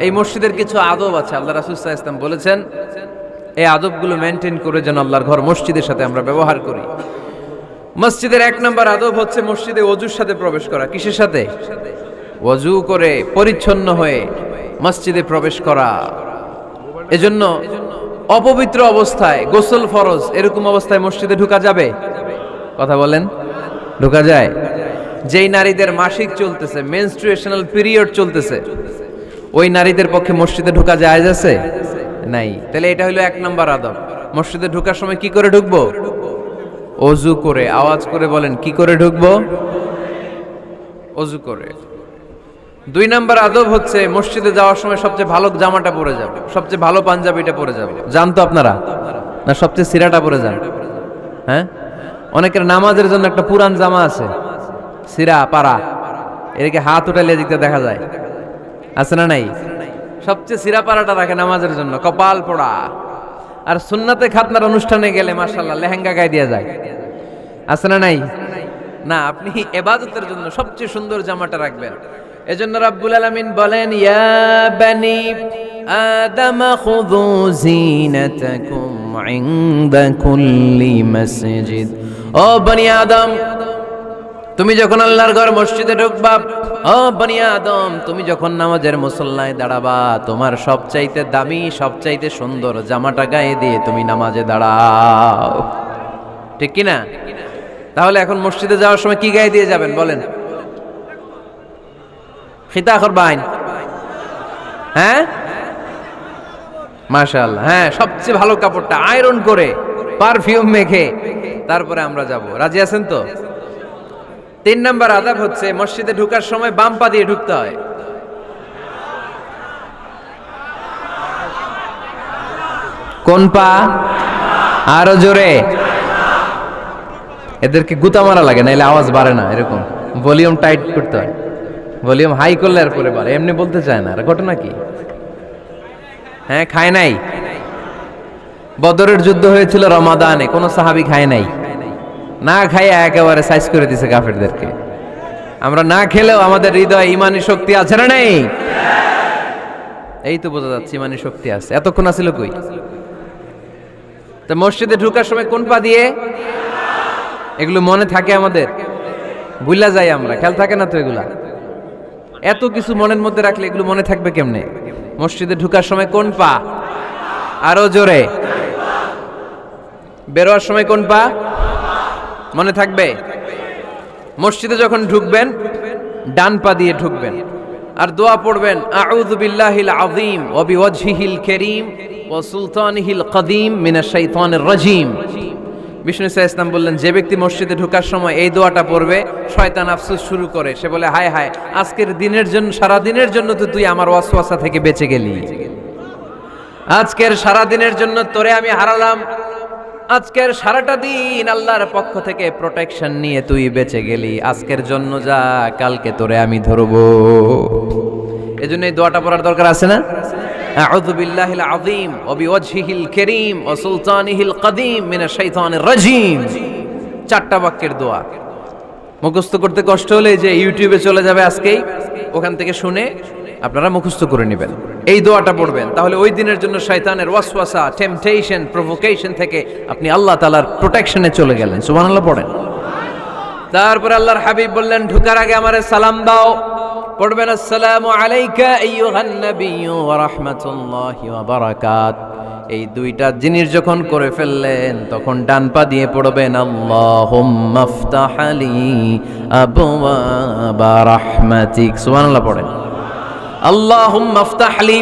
এই মসজিদের কিছু আদব আছে, আল্লাহ রাসূল সাল্লাল্লাহু আলাইহি ওয়াসাল্লাম বলেছেন এই আদবগুলো মেনটেন করে যেন আল্লাহর ঘর মসজিদের সাথে আমরা ব্যবহার করি। মসজিদের এক নম্বর আদব হচ্ছে মসজিদে ওযুর সাথে প্রবেশ করা। কিসের সাথে? ওযু করে পরিচ্ছন্ন হয়ে মসজিদে প্রবেশ করা। এজন্য অপবিত্র অবস্থায় গোসল ফরজ, এরকম অবস্থায় মসজিদে ঢোকা যাবে? কথা বলেন, ঢোকা যায়? যেই নারীদের মাসিক চলতেছে, মেনস্ট্রুয়েশনাল পিরিয়ড চলতেছে, ওই নারীদের পক্ষে মসজিদে ঢোকা জায়েজ আছে? নাই। তাহলে এটা হলো এক নম্বর আদব। মসজিদে ঢোকার সময় কি করে ঢুকবো? ওযু করে। আওয়াজ করে বলেন, কি করে ঢুকবো? ওযু করে। দুই নম্বর আদব হচ্ছে মসজিদে যাওয়ার সময় সবচেয়ে ভালো জামাটা পরে যাবে, সবচেয়ে ভালো পাঞ্জাবিটা পরে যাবে। জান তো আপনারা? না সবচেয়ে সিরাটা পরে যান? হ্যাঁ, অনেকের নামাজের জন্য একটা পুরান জামা আছে, সিরা পাড়া, এদিকে হাত উঠালে দিকতে দেখা যায়, আছে না নাই? সবচেয়ে সিরা পাড়াটা রাখে নামাজের জন্য, কপাল পোড়া। আর সুন্নাতে খাতনার অনুষ্ঠানে গেলে মাশাআল্লাহ লেহেঙ্গা গায়ে দিয়ে যায়, আছে না নাই? না, আপনি ইবাদতের জন্য সবচেয়ে সুন্দর জামাটা রাখবেন। এজন্য রাব্বুল আলামিন বলেন, ইয়া বানি আদম খুযু জিনাতাকুম ইনদা কুল্লি মসজিদ। ও বনি আদম, তুমি যখন আল্লাহর ঘর মসজিদে ঢুকবা, ও বনি আদম, তুমি যখন নামাজের মুসল্লায় দাঁড়াবা, তোমার সবচাইতে দামি, সবচাইতে সুন্দর জামাটা গায়ে দিয়ে তুমি নামাজে দাঁড়াও। ঠিক কি না? তাহলে এখন মসজিদে যাওয়ার সময় কি গায়ে দিয়ে যাবেন বলেন? খিতা করবাইন? হ্যাঁ, মাশাআল্লাহ, হ্যাঁ, সবচেয়ে ভালো কাপড়টা আয়রন করে পারফিউম মেখে তারপরে আমরা যাব। রাজি আছেন তো? তিন নম্বর আদব হচ্ছে মসজিদে ঢোকার সময় বাম পা দিয়ে ঢুকতে হয়। কোন পা? আরো জোরে। এদেরকে গুতা মারা লাগে, নাইলে আওয়াজ বাড়ে না। এরকম ভলিউম টাইট করতে হয়, ভলিউম হাই করলে আর পরে বাড়ে। এমনি বলতে চায় না। আর ঘটনা কি? হ্যাঁ, খায় নাই। বদরের যুদ্ধ হয়েছিল রমাদানে, কোন সাহাবী খায় নাই। না খাইয়া একেবারে সাইজ করে দিছে কাফেরদেরকে। আমরা না খেলেও আমাদের হৃদয়ে ইমানি শক্তি আছে না নেই? এই তো বোঝা যাচ্ছে ইমানি শক্তি আছে। এতক্ষণ আছিল কই? তো মসজিদে ঢোকার সময় কোন পা দিয়ে? এগুলো মনে থাকে আমাদের? ভুলা যাই আমরা, খেয়াল থাকে না তো এগুলা। এত কিছু মনের মধ্যে রাখলে এগুলো মনে থাকবে কেমনে? মসজিদে ঢোকার সময় কোন পা? আরো জোরে। বেরোয়ার সময় কোন পা? মনে থাকবে? মসজিদে যখন ঢুকবেন ডান পা দিয়ে ঢুকবেন, আর দোয়া পড়বেন, আউযু বিল্লাহিল আযীম ওয়া বিওয়াজহিল কারীম ওয়া সুলতানিহিল কদীম মিনাশ শাইতানির রাজীম। বিষ্ণু সাল্লাল্লাহু আলাইহি ওয়াসাল্লাম বললেন, যে ব্যক্তি মসজিদে ঢোকার সময় এই দোয়াটা পড়বে, শয়তান আফসোস শুরু করে। সে বলে, হায় হায়, আজকের দিনের জন্য, সারা দিনের জন্য তো তুই আমার ওয়াসওয়াসা থেকে বেঁচে গেলি। আজকের সারা দিনের জন্য তোরে আমি হারালাম। আজকের সারাটা দিন আল্লাহর পক্ষ থেকে প্রোটেকশন নিয়ে তুই বেঁচে গেলি। আজকের জন্য যা, কালকে তোরে আমি ধরবো। এজন্য এই দোয়াটা পড়ার দরকার আছে না? আউযু বিল্লাহিল আযীম ওয়া বিওয়াজহিল কারীম ওয়া সুলতানিহিল কদীম মিনাশ শাইতানির রাজীম। চারটা বাক্যের দোয়া। মুখস্থ করতে কষ্ট হলে যে ইউটিউবে চলে যাবে আজকেই, ওখান থেকে শুনে আপনারা মুখস্থ করে নেবেন। এই দোয়াটা পড়বেন, তাহলে ওই দিনের জন্য শয়তানের ওয়াসওয়াসা, টেম্পটেশন, প্রভোকেশন থেকে আপনি আল্লাহ তাআলার প্রোটেকশনে চলে গেলেন। সুবহানাল্লাহ পড়েন। তারপর আল্লাহর হাবিব বললেন, ঢোকার আগে আমারে সালাম দাও। পড়বেন, আসসালামু আলাইকা আইয়ুহান নাবিয়্যু ওয়া রাহমাতুল্লাহি ওয়া বারাকাত। এই দুইটা জিনিস যখন করে ফেললেন, তখন ডান পা দিয়ে পড়বেন, আল্লাহুম্মা আফতাহ লি আবওয়াবা রাহমাতিক। সুবহানাল্লাহ পড়েন। আল্লাহুম্মা আফতাহ লি,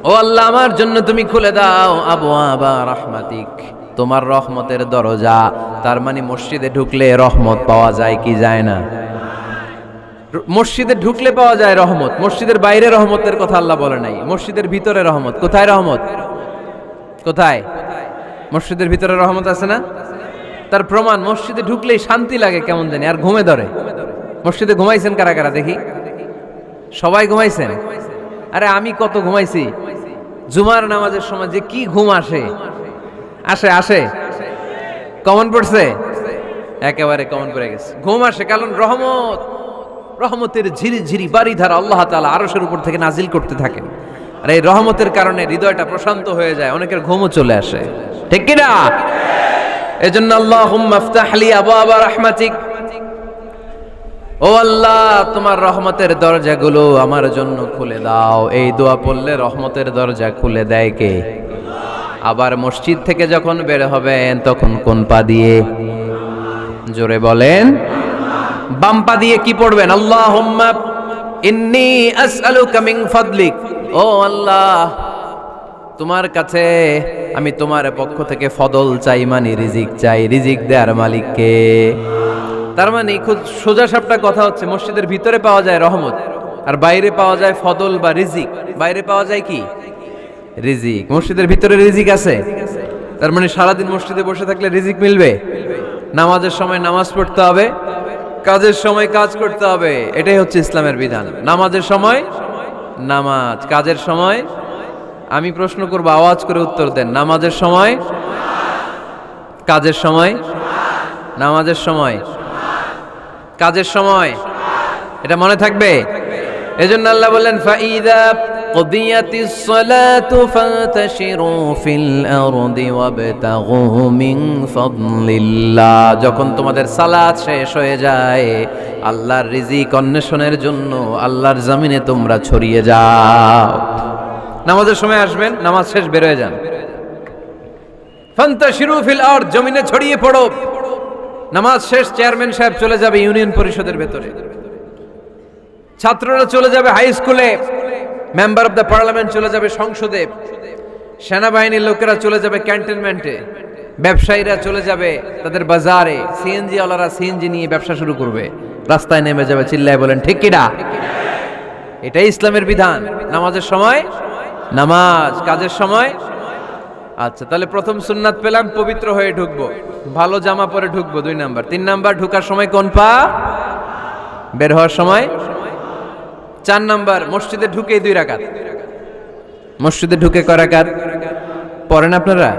ও আল্লাহ আমার জন্য তুমি খুলে দাও আবওয়াবা রাহমাতিক, তোমার রহমতের দরজা। তার মানে মসজিদে ঢুকলে রহমত পাওয়া যায় কি যায় না? মসজিদে ঢুকলে পাওয়া যায় রহমত। মসজিদের বাইরে রহমতের কথা আল্লাহ বলে নাই, মসজিদের ভিতরে রহমত। কোথায় রহমত? কোথায়? মসজিদের ভিতরে রহমত আছে না? তার প্রমাণ, মসজিদে ঢুকলেই শান্তি লাগে কেমন জানি, আর ঘুমে ধরে। মসজিদে ঘুমাইছেন কারা কারা দেখি? সবাই ঘুমাইছেন? আরে আমি কত ঘুমাইছি। জুমার নামাজের সময় যে কি ঘুম আসে, আসে আসে। কমন পড়ছে? একেবারে কমন পড়ে গেছে। ঘুম আসে কারণ রহমত। রহমতের ঝিরিঝিরি বারিধারা আল্লাহ তাআলা আরশের উপর থেকে নাজিল করতে থাকেন। আর এই রহমতের কারণে হৃদয়টা প্রশান্ত হয়ে যায়, অনেকের ঘুমও চলে আসে, ঠিক কি না? এজন্য আল্লাহুম্মা ইফতাহ লি আবওয়াবা রাহমাতিক, ও আল্লাহ তোমার রহমতের দরজাগুলো আমার জন্য খুলে দাও। এই দোয়া পড়লে রহমতের দরজা খুলে দেয় কে? আবার মসজিদ থেকে যখন বের হবেন তখন কোন পা দিয়ে? জোরে বলেন। বাম পা দিয়ে কি পড়বেন? আল্লাহুম্মা ইন্নী আসআলুকা মিন ফাদলিক, ও আল্লাহ তোমার কাছে আমি তোমার পক্ষ থেকে ফদল চাই, মানে রিজিক চাই। রিজিক দেওয়ার মালিক কে? তার মানে খুব সোজা সাপটা কথা হচ্ছে, মসজিদের ভিতরে পাওয়া যায় রহমত, আর বাইরে পাওয়া যায় ফদল বা রিজিক। বাইরে পাওয়া যায় কি? রিজিক। মসজিদের ভিতরে রিজিক আছে, তার মানে সারাদিন মসজিদে বসে থাকলে রিজিক মিলবে? নামাজের সময় নামাজ পড়তে হবে, কাজের সময় কাজ করতে হবে, এটাই হচ্ছে ইসলামের বিধান। নামাজের সময় নামাজ, কাজের সময়। আমি প্রশ্ন করব, আওয়াজ করে উত্তর দেন। নামাজের সময়, কাজের সময়, নামাজের সময়, কাজের সময়, এটা মনে থাকবে। এজন্য আল্লাহ বললেন ফাইদা কুদিয়াতিস সালাতু ফান্তাশিরু ফিল আরদি ওয়াবতাগু মিন ফাদলিল্লাহ, যখন তোমাদের সালাত শেষ হয়ে যায় আল্লাহর রিজিক অন্বেষণের জন্য আল্লাহর জমিনে তোমরা ছড়িয়ে যাও। নামাজের সময় আসবেন, নামাজ শেষ বের হয়ে যান। ফান্তাশিরু ফিল আরদ, জমিনে ছড়িয়ে পড়ো। নামাজ শেষ চেয়ারম্যান সাহেব চলে যাবে ইউনিয়ন পরিষদের ভেতরে, ছাত্ররা চলে যাবে হাই স্কুলে, মেম্বার অফ দ্য পার্লামেন্ট চলে যাবে সংসদে, সেনাবাহিনীর লোকেরা চলে যাবে ক্যান্টনমেন্টে, ব্যবসায়ীরা চলে যাবে তাদের বাজারে, সিএনজি ওয়ালারা সিএনজি নিয়ে ব্যবসা শুরু করবে, রাস্তায় নেমে যাবে, চিল্লায় বলেন ঠিক কিনা? এটাই ইসলামের বিধান। নামাজের সময় নামাজ, কাজের সময়। আচ্ছা, তাহলে প্রথম সুন্নাত পেলাম, পবিত্র হয়ে ঢুকবো, ভালো জামা পরে ঢুকবো 2 নাম্বার। 3 নাম্বার, ঢুকার সময় কোন পা? বের হওয়ার সময়। 4 নাম্বার, মসজিদে ঢুকে 2 রাকাত। মসজিদে ঢুকে কয় রাকাত পড়েন আপনারা?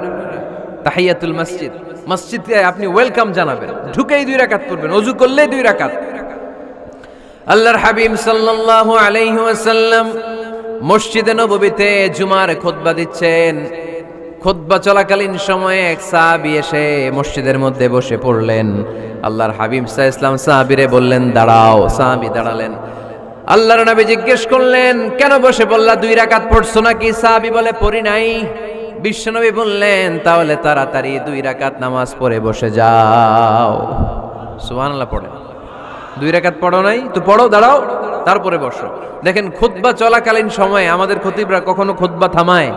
তাহিয়াতুল মসজিদ, মসজিদে আপনি ওয়েলকাম জানাবেন, ঢুকেই 2 রাকাত পড়বেন, ওযু করলেই 2 রাকাত। আল্লাহর হাবিব সাল্লাল্লাহু আলাইহি ওয়াসাল্লাম মসজিদে নববীতে জুমার খুতবা দিচ্ছেন। খুতবা চলাকালীন সময়ে এক সাহাবী এসে মসজিদের মধ্যে বসে পড়লেন। আল্লাহর হাবিব সাল্লাল্লাহু আলাইহি ওয়াসাল্লাম সাহাবীরে বললেন দাঁড়াও। সাহাবী দাঁড়ালেন। আল্লাহর নবী জিজ্ঞেস করলেন কেন বসে পড়লা, 2 রাকাত পড়ছো নাকি? সাহাবী বলে পড়ি নাই। বিশ্বনবী বললেন তাহলে তাড়াতাড়ি 2 রাকাত নামাজ পড়ে বসে যাও। সুবহানাল্লাহ পড়েন। 2 রাকাত পড়ো নাই তো পড়ো, দাঁড়াও, তারপরে বসো। দেখেন খুতবা চলাকালীন সময়ে আমাদের খতিবরা কখনো খুতবা থামায়?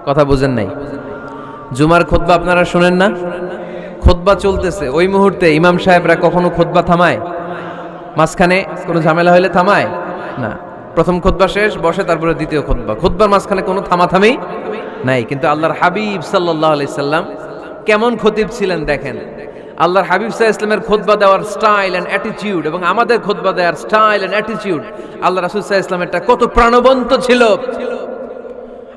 কথা বুঝেন নাই? জুমার খুতবা আপনারা শুনেন না? খুতবা চলতেছে, ওই মুহূর্তে ইমাম সাহেবরা কখনো খুতবা থামায়? মাঝখানে কোনো ঝামেলা হলে থামায় না। প্রথম খুতবা শেষ, বসে, তারপরে দ্বিতীয় খুতবা। খুতবার মাঝখানে কোনো থামাথামি নাই। কিন্তু আল্লাহর হাবিব সাল্লাল্লাহু আলাইহি সাল্লাম কেমন খতিব ছিলেন দেখেন। আল্লাহর হাবিব সাল্লাল্লাহু আলাইহি সাল্লামের খুতবা দেওয়ার স্টাইল এন্ড অ্যাটিটিউড এবং আমাদের খুতবা দেওয়ার স্টাইল এন্ড অ্যাটিটিউড, আল্লাহ রাসূল সাল্লাল্লাহু আলাইহি সাল্লামেরটা কত প্রাণবন্ত ছিল।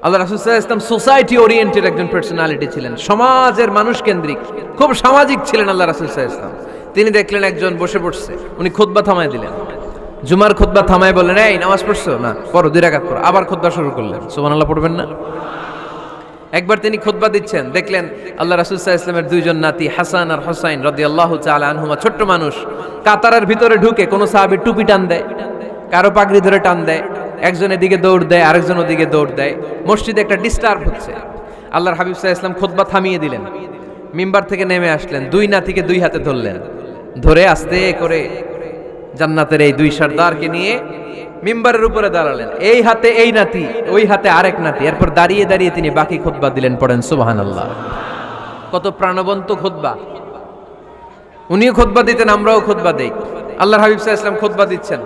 আল্লাহ রাসূল সাল্লাল্লাহু আলাইহি সাল্লাম সোসাইটি ওরিয়েন্টেড একজন পার্সোনালিটি ছিলেন, সমাজের মানুষ কেন্দ্রিক, খুব সামাজিক ছিলেন আল্লাহ রাসূল সাল্লাল্লাহু আলাইহি সাল্লাম। তিনি দেখলেন একজন বসে পড়ছে, উনি খুতবা থামায় দিলেন। জুমার খুতবা থামায় বললেন এই নামাজ পড়ছো না, পড়ো 2 রাকাত পড়ো। আবার খুতবা শুরু করলেন। সুবহানাল্লাহ পড়বেন না? একবার তিনি খুতবা দিচ্ছেন, দেখলেন আল্লাহ রাসূল সাল্লাল্লাহু আলাইহি ওয়াসাল্লামের 2 জন নাতি হাসান আর হুসাইন রাদিয়াল্লাহু তাআলা আনহুমা, ছোট্ট মানুষ, কাতারের ভিতরে ঢুকে কোন সাহাবী টুপি টান দেয়, কারো পাগড়ি ধরে টান দেয়, একজন এদিকে দৌড় দেয়, আরেকজন ওদিকে দৌড় দেয়। মসজিদে একটা ডিস্টার্ব হচ্ছে। আল্লাহর হাবিব সাল্লাল্লাহু আলাইহি ওয়াসাল্লাম খুতবা থামিয়ে দিলেন, মিম্বার থেকে নেমে আসলেন, 2 নাতিকে 2 হাতে ধরলেন, ধরে আস্তে করে জান্নাতের এই 2 সর্দারকে নিয়ে মিম্বারের উপরে দাঁড়ালেন। এই হাতে এই নাতি, ওই হাতে আরেক নাতি। এরপর দাঁড়িয়ে দাঁড়িয়ে তিনি বাকি খুতবা দিলেন। পড়েন সুবহানাল্লাহ। কত প্রাণবন্ত খুতবা। উনিও খুতবা দিতেন, আমরাও খুতবা দেই। আল্লাহর হাবিব সাল্লাল্লাহু আলাইহি ওয়াসাল্লাম খুতবা দিচ্ছেন,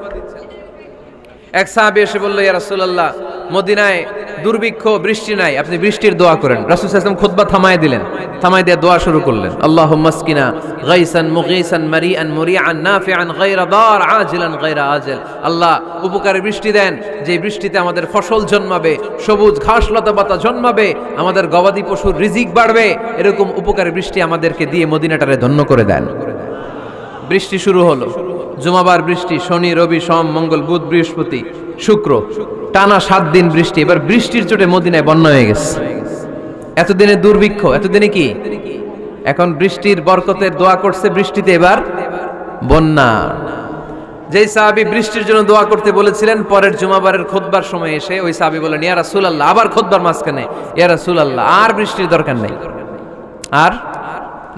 এক সাহাবী এসে বলল ইয়া রাসূলুল্লাহ, মদিনায় দুর্ভিক্ষ, বৃষ্টি নাই, আপনি বৃষ্টির দোয়া করেন। রাসূল সাল্লাল্লাহু আলাইহি ওয়াসাল্লাম খুতবা থামায় দিলেন, থামায় দিয়ে দোয়া শুরু করলেন। আল্লাহুম্মা আসকিনা গাইসান মুগীসান মারিআন মুরিআন নাফিআন গায়রা দার আজিলান গায়রা আজিল। আল্লাহ উপকারী বৃষ্টি দেন, যে বৃষ্টিতে আমাদের ফসল জন্মাবে, সবুজ ঘাস লতা পাতা জন্মাবে, আমাদের গবাদি পশুর রিজিক বাড়বে, এরকম উপকারী বৃষ্টি আমাদেরকে দিয়ে মদিনাটারে ধন্য করে দেন। বৃষ্টি শুরু হলো, জুমাবার বৃষ্টি, শনি রবি সোম মঙ্গল বুধ বৃহস্পতি শুক্র, টানা 7 দিন বৃষ্টি। এবার বৃষ্টির চোটে মদিনায় বন্যা হয়ে গেছে। এতদিনে দুর্ভিক্ষ, এতদিনে কি, এখন বৃষ্টির বরকতের দোয়া করছে, বৃষ্টিতে এবার বন্যা। যেই সাহাবী বৃষ্টির জন্য দোয়া করতে বলেছিলেন, পরের জুমাবারের খুতবার সময় এসে ওই সাহাবী বলেন, ইয়া রাসূলুল্লাহ, আবার খুতবার মাঝখানে, ইয়া রাসূলুল্লাহ, আর বৃষ্টির দরকার নেই, আর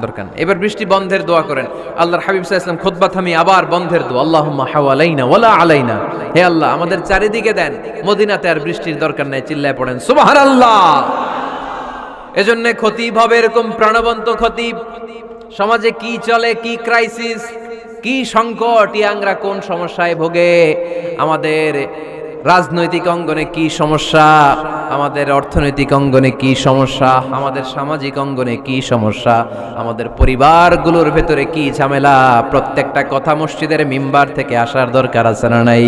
দরকার নেই, এবার বৃষ্টি বন্ধের দোয়া করেন। আল্লাহর হাবিব সাল্লাল্লাহু আলাইহি ওয়াসাল্লাম খুতবা থামিয়ে আবার বন্ধের দোয়া, আল্লাহুম্মা হাওয়ালাইনা ওয়ালা আলাইনা, হে আল্লাহ আমাদের চারিদিকে দেন, মদিনাতে আর বৃষ্টির দরকার নেই। চিল্লায় পড়েন সুবহানাল্লাহ। এজন্য খতিব হবে এরকম প্রাণবন্ত খতিব। সমাজে কি চলে, কি ক্রাইসিস, কি সংকট, ইয়াংরা কোন সমস্যায় ভোগে, আমাদের রাজনৈতিক অঙ্গনে কি সমস্যা, আমাদের অর্থনৈতিক অঙ্গনে কি সমস্যা, আমাদের সামাজিক অঙ্গনে কি সমস্যা, আমাদের পরিবারগুলোর ভেতরে কি ঝামেলা, প্রত্যেকটা কথা মসজিদের মিম্বার থেকে আসার দরকার আছে না নাই?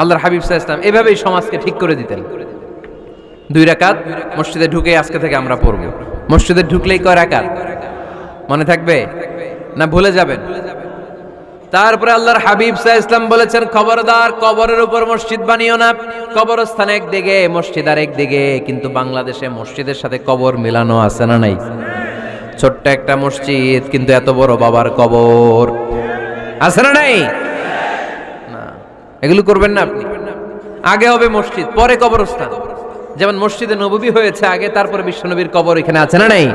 আল্লাহর হাবিব সাল্লাল্লাহু আলাইহি ওয়াসাল্লাম এভাবেই সমাজকে ঠিক করে দিতেন। 2 রাকাত মসজিদে ঢুকে আজকে থেকে আমরা পড়ব। মসজিদে ঢুকলেই কয় রাকাত মনে থাকবে না ভুলে যাবেন? তারপরে আল্লাহর হাবিব সাল্লাল্লাহু আলাইহি ওয়াসাল্লাম বলেছেন, খবরদার কবরের উপর মসজিদ বানিও না। কবরস্থান একদিকে, মসজিদ আর একদিকে, কিন্তু বাংলাদেশে মসজিদের সাথে কবর মিলানো আছে না নাই? ছোট্ট একটা মসজিদ, কিন্তু এত বড় বাবার কবর আছে না নাই? না, এগুলো করবেন না আপনি। আগে হবে মসজিদ, পরে কবরস্থান। যেমন মসজিদে নববী হয়েছে আগে, তারপরে বিশ্বনবীর কবর এখানে আছে না নাই?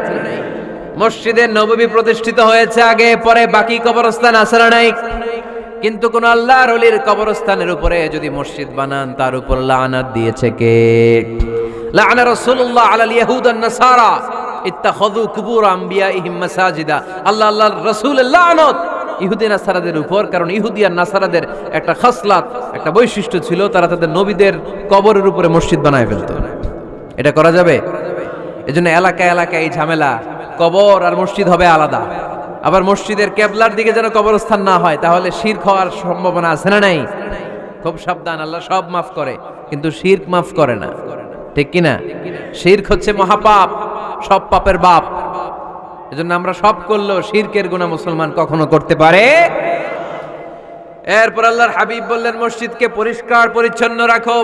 মসজিদে নববী প্রতিষ্ঠিত হয়েছে আগে, পরে বাকি কবরস্থান আছে না নাই? কিন্তু কোন আল্লাহর ওলির কবরস্থানের উপরে যদি মসজিদ বানান, তার উপর লানাত দিয়েছে কে? লাআনা রাসূলুল্লাহ আলাল ইয়াহুদ ওয়ান নাসারা ইত্তাখাযু কুবুর আমবিয়াইহিম মাসাজিদা। আল্লাহর রাসূলের লানত ইহুদি নাসারাদের উপর, কারণ ইহুদি আর নাসারাদের একটা খাসলাত, একটা বৈশিষ্ট্য ছিল, তারা তাদের নবীদের কবরের উপরে মসজিদ বানায় ফেলতো। এটা করা যাবে? এজন্য এলাকায় এলাকায় এই ঝামেলা, কবর আর মসজিদ হবে আলাদা। আবার মসজিদের কেবলার দিকে যেন কবরস্থান না হয়, তাহলে শিরক হওয়ার সম্ভাবনা আছে না নাই? খুব সাবধান, আল্লাহ সব মাফ করে কিন্তু শিরক মাফ করে না, ঠিক কি না? শিরক হচ্ছে মহাপাপ, সব পাপের বাপ। এজন্য আমরা সব করলেও শিরকের গুনাহ মুসলমান কখনো করতে পারে। এরপর আল্লাহর হাবিব বললেন, মসজিদকে পরিষ্কার পরিচ্ছন্ন রাখো,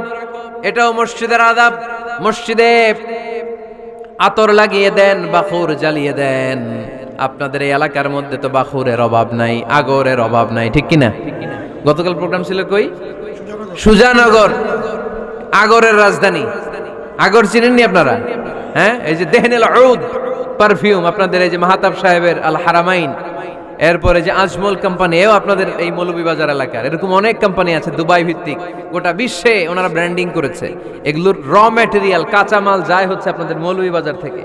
এটাও মসজিদের আদাব। মসজিদে আতর লাগিয়ে দেন, বাখুর জ্বালিয়ে দেন। আপনাদের এই এলাকার মধ্যে তো বাখুরের অভাব নাই, আগরের অভাব নাই, ঠিক কিনা? গতকাল প্রোগ্রাম ছিল কই? সুজানগর, আগরের রাজধানী। আগর চিনেননি আপনারা? হ্যাঁ, এই যে দেহনেল উদ পারফিউম, আপনাদের এই যে মাহতাব সাহেবের আল হারামাইন, এরপরে যে আজমল কোম্পানি, এও আপনাদের এই মৌলভীবাজার এলাকার। এরকম অনেক কোম্পানি আছে দুবাই ভিত্তিক, গোটা বিশ্বে ওনারা ব্র্যান্ডিং করেছে। এগুলোর র ম্যাটেরিয়াল, কাঁচামাল যায় হচ্ছে আপনাদের মৌলভীবাজার থেকে।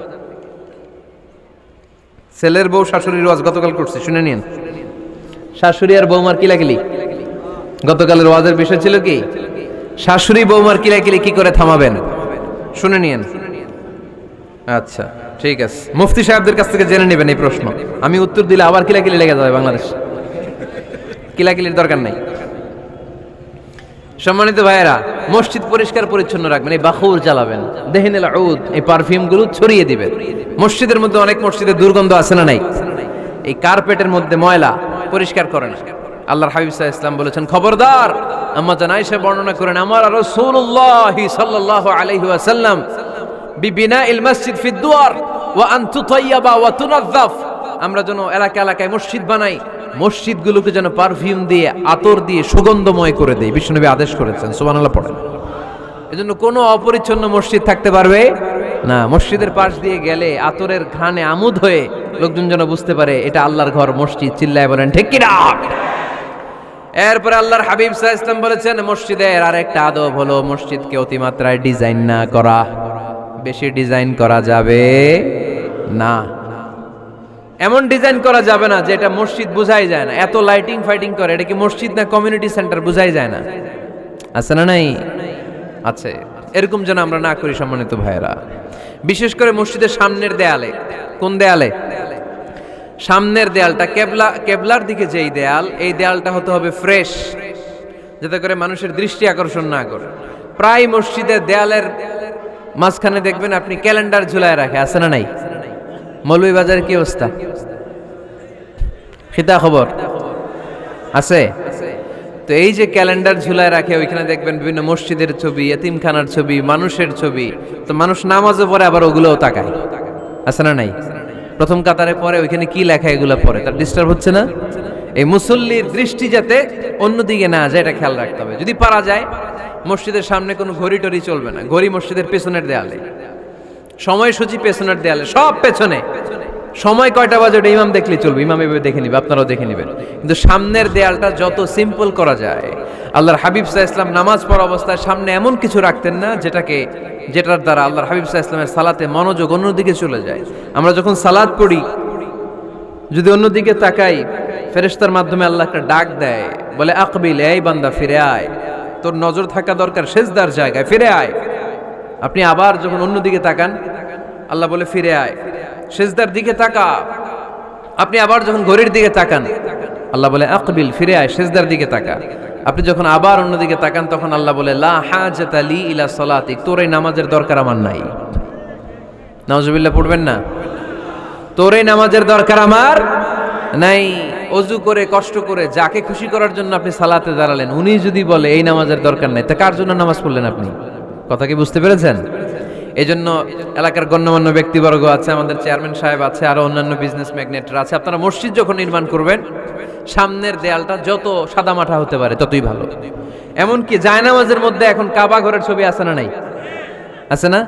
ছেলের বউ শাশুড়ির ওয়াজ গতকাল করছে, শুনে নিন। শাশুড়ি আর বৌমার কিলাকিলি, গতকালের ওয়াজের বিষয় ছিল কি? শাশুড়ি বৌমার কিলাকিলি কি করে থামাবেন, শুনে নিন। আচ্ছা ঠিক আছে, মুফতি সাহেবদের কাছ থেকে জেনে নেবেন এই প্রশ্ন। আমি উত্তর দিলে আবার কিলাকিলি লেগে যাবে বাংলাদেশ। কিলাকিলির দরকার নাই। সম্মানিত ভাইয়েরা, মসজিদ পরিষ্কার পরিচ্ছন্ন রাখবেন, এই বাখুর জ্বালাবেন, দেহনেল উদ, এই পারফিউম গুলো ছড়িয়ে দিবেন। মসজিদের মধ্যে অনেক মসজিদে দুর্গন্ধ আছে না নাই? এই কার্পেটের মধ্যে ময়লা, পরিষ্কার করেন। আল্লাহর হাবিব সাল্লাল্লাহু আলাইহি ওয়াসাল্লাম বলেছেন, খবরদার। আম্মা জান আয়েশা বর্ণনা করেন, আমার রাসূলুল্লাহ সাল্লাল্লাহু আলাইহি ওয়াসাল্লাম বিবিনাইল মসজিদ ফি দুয়ার ওয়া আন তুতায়্যাবা ওয়া তুনাযযাফ। আমরা যেন এলাকা এলাকায় মসজিদ বানাই, মসজিদগুলোকে যেন পারফিউম দিয়ে, আতর দিয়ে সুগন্ধময় করে দেয়, বিশ্বনবী আদেশ করেছেন। সুবহানাল্লাহ পড়েন। এজন্য কোনো অপরিচ্ছন্ন মসজিদ থাকতে পারবে না। মসজিদের পাশ দিয়ে গেলে আতরের ঘ্রাণে আমোদ হয়ে লোকজন যেন বুঝতে পারে এটা আল্লাহর ঘর, মসজিদ। চিল্লায় বলেন ঠিক কি না? এরপরে আল্লাহর হাবিব সাল্লাল্লাহু আলাইহি ওয়াসাল্লাম বলেছেন, মসজিদের আরেকটা আদব হলো মসজিদকে অতিমাত্রায় ডিজাইন না করা। বেশি ডিজাইন করা যাবে না। এমন ডিজাইন করা যাবে না যে এটা মসজিদ বুঝাই যায় না। এত লাইটিং ফাইটিং করে, এটা কি মসজিদ না কমিউনিটি সেন্টার বুঝাই যায় না? আছে না নাই? আছে। এরকম যেন আমরা না করি সম্মানিত ভাইয়েরা। বিশেষ করে মসজিদের সামনের দেয়ালে। কোন দেয়ালে? সামনের দেয়ালটা, কেবলার দিকে যেই দেয়াল, এই দেয়ালটা হতে হবে ফ্রেশ, যাতে করে মানুষের দৃষ্টি আকর্ষণ না করে। প্রায় মসজিদের দেয়ালের মাঝখানে দেখবেন আপনি ক্যালেন্ডার ঝুলায় রাখে, আছে না নাই? মৌলভীবাজারের কি অবস্থা? খিতা খবর আছে? তো এই যে ক্যালেন্ডার ঝুলায় রাখে, ওইখানে দেখবেন বিভিন্ন মসজিদের ছবি, এতিমখানার ছবি, মানুষের ছবি। তো মানুষ নামাজও পড়ে, আবার ওগুলোও তাকায়, আছে না নাই? প্রথম কাতারে পরে ওইখানে কি লেখা এগুলো পড়ে, তার ডিস্টার্ব হচ্ছে না? এই মুসল্লির দৃষ্টি যাতে অন্যদিকে না যায়, এটা খেয়াল রাখতে হবে। যদি পারা যায়, মসজিদের সামনে কোনো ঘড়ি টড়ি চলবে না। ঘড়ি মসজিদের পেছনের দেয়ালে, সময়সূচি পেছনের দেয়ালে, সব পেছনে। সময় কয়টা বাজে ওটা ইমাম দেখলেই চলবে, ইমাম এভাবে দেখে নিবে, আপনারাও দেখে নিবেন। কিন্তু সামনের দেয়ালটা যত সিম্পল করা যায়। আল্লাহর হাবিব সাল্লাল্লাহু আলাইহি ওয়াসাল্লাম নামাজ পড়া অবস্থায় সামনে এমন কিছু রাখতেন না যেটার দ্বারা আল্লাহর হাবিব সাল্লাল্লাহু আলাইহি ওয়াসাল্লামের সালাতে মনোযোগ অন্যদিকে চলে যায়। আমরা যখন সালাত পড়ি, যদি অন্যদিকে তাকাই, ফেরেশতার মাধ্যমে আল্লাহ একটা ডাক দেয়, বলে আকবিল, এই বান্দা ফিরে আয়, তোর নজর থাকা দরকার সেজদার জায়গায়, ফিরে আয়। আপনি আবার যখন অন্যদিকে তাকান, আল্লাহ বলে ফিরে আয়, সেজদার দিকে তাকা। আপনি আবার যখন ঘড়ির দিকে তাকান, আল্লাহ বলে আকবিল, ফিরে আয়, সেজদার দিকে তাকা। আপনি যখন আবার অন্যদিকে তাকান, তখন আল্লাহ বলে লা হাজাতা লি ইলা সালাতিক, তোর এই নামাজের দরকার আমার নাই। নাউজুবিল্লাহ পড়বেন না? তোর এই নামাজের দরকার আমার নাই। অজু করে কষ্ট করে যাকে খুশি করার জন্য আপনি সালাতে দাঁড়ালেন, উনি যদি বলে এই নামাজের দরকার নাই, তা কার জন্য নামাজ পড়লেন আপনি? কথা কি বুঝতে পেরেছেন? এই জন্য এলাকার গণ্যমান্য ব্যক্তিবর্গ আছে, আমাদের চেয়ারম্যান সাহেব আছে, আরো অন্যান্য বিজনেস ম্যাগনেটরা আছে। আপনারা মসজিদ যখন নির্মাণ করবেন, সামনের দেয়ালটা যত সাদামাটা হতে পারে ততই ভালো। এমনকি জায়নামাজের মধ্যে এখন কাবা ঘরের ছবি আছে না নাই? আছে না?